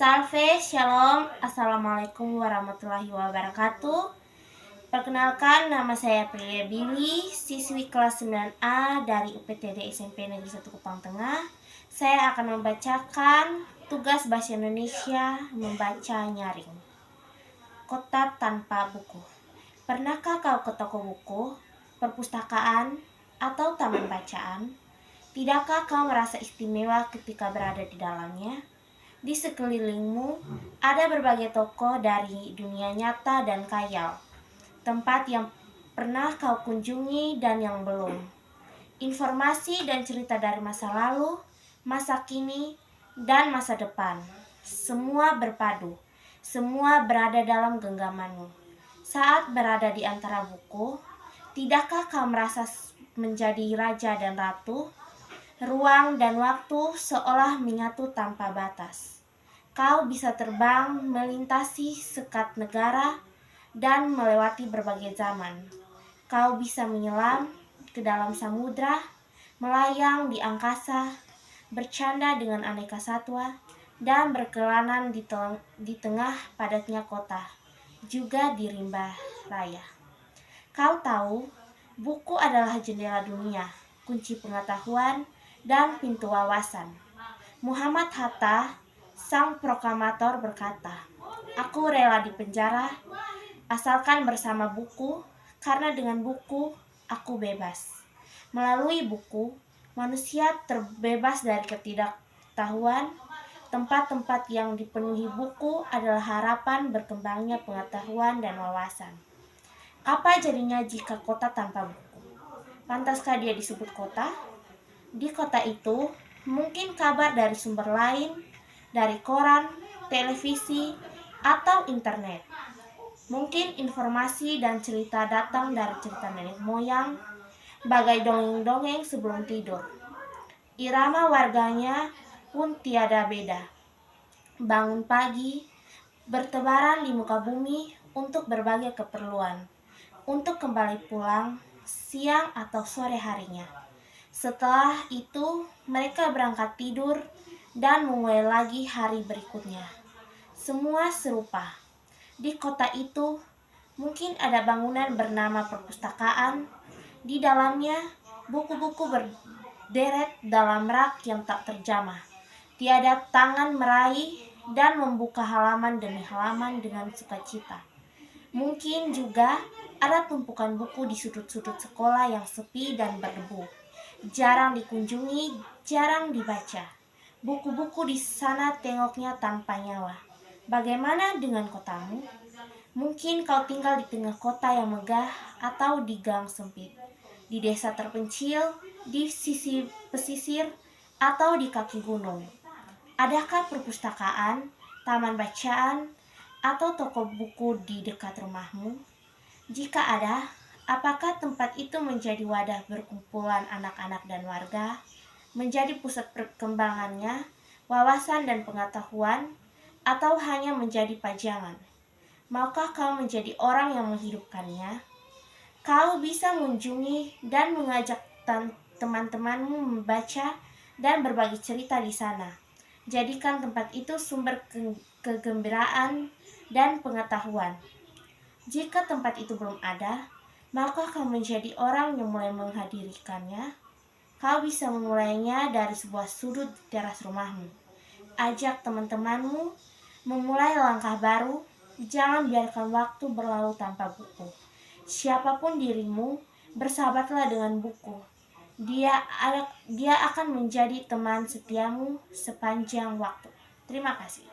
Salve, Shalom, Assalamualaikum warahmatullahi wabarakatuh. Perkenalkan, nama saya Priya Billy, siswi kelas 9A dari UPTD SMP Negeri 1 Kupang Tengah. Saya akan membacakan tugas bahasa Indonesia membaca nyaring. Kota tanpa buku. Pernahkah kau ke toko buku, perpustakaan, atau taman bacaan? Tidakkah kau merasa istimewa ketika berada di dalamnya? Di sekelilingmu ada berbagai toko dari dunia nyata dan khayal, tempat yang pernah kau kunjungi dan yang belum. Informasi dan cerita dari masa lalu, masa kini, dan masa depan. Semua berpadu, semua berada dalam genggamanmu. Saat berada di antara buku, tidakkah kau merasa menjadi raja dan ratu? Ruang dan waktu seolah menyatu tanpa batas. Kau bisa terbang melintasi sekat negara dan melewati berbagai zaman. Kau bisa menyelam ke dalam samudra, melayang di angkasa, bercanda dengan aneka satwa, dan berkelana di tengah padatnya kota, juga di rimba raya. Kau tahu, buku adalah jendela dunia, kunci pengetahuan, dan pintu wawasan. Muhammad Hatta, sang proklamator, berkata, "Aku rela dipenjara asalkan bersama buku, karena dengan buku aku bebas." Melalui buku, manusia terbebas dari ketidaktahuan. Tempat-tempat yang dipenuhi buku adalah harapan berkembangnya pengetahuan dan wawasan. Apa jadinya jika kota tanpa buku? Pantaskah dia disebut kota? Di kota itu, mungkin kabar dari sumber lain, dari koran, televisi, atau internet. Mungkin informasi dan cerita datang dari cerita nenek moyang, bagai dongeng-dongeng sebelum tidur. Irama warganya pun tiada beda. Bangun pagi, bertebaran di muka bumi untuk berbagai keperluan, untuk kembali pulang siang atau sore harinya. Setelah itu, mereka berangkat tidur dan memulai lagi hari berikutnya. Semua serupa. Di kota itu, mungkin ada bangunan bernama perpustakaan. Di dalamnya, buku-buku berderet dalam rak yang tak terjamah. Tiada tangan meraih dan membuka halaman demi halaman dengan sukacita. Mungkin juga ada tumpukan buku di sudut-sudut sekolah yang sepi dan berdebu. Jarang dikunjungi, jarang dibaca. Buku-buku di sana tengoknya tanpa nyawa. Bagaimana dengan kotamu? Mungkin kau tinggal di tengah kota yang megah atau di gang sempit, di desa terpencil, di sisi pesisir, atau di kaki gunung. Adakah perpustakaan, taman bacaan, atau toko buku di dekat rumahmu? Jika ada, apakah tempat itu menjadi wadah berkumpulan anak-anak dan warga, menjadi pusat perkembangannya, wawasan dan pengetahuan, atau hanya menjadi pajangan? Maukah kau menjadi orang yang menghidupkannya? Kau bisa mengunjungi dan mengajak teman-temanmu membaca dan berbagi cerita di sana. Jadikan tempat itu sumber kegembiraan dan pengetahuan. Jika tempat itu belum ada, maka kau menjadi orang yang mulai menghadirkannya. Kau bisa memulainya dari sebuah sudut di teras rumahmu. Ajak teman-temanmu memulai langkah baru. Jangan biarkan waktu berlalu tanpa buku. Siapapun dirimu, bersahabatlah dengan buku. Dia akan menjadi teman setiamu sepanjang waktu. Terima kasih.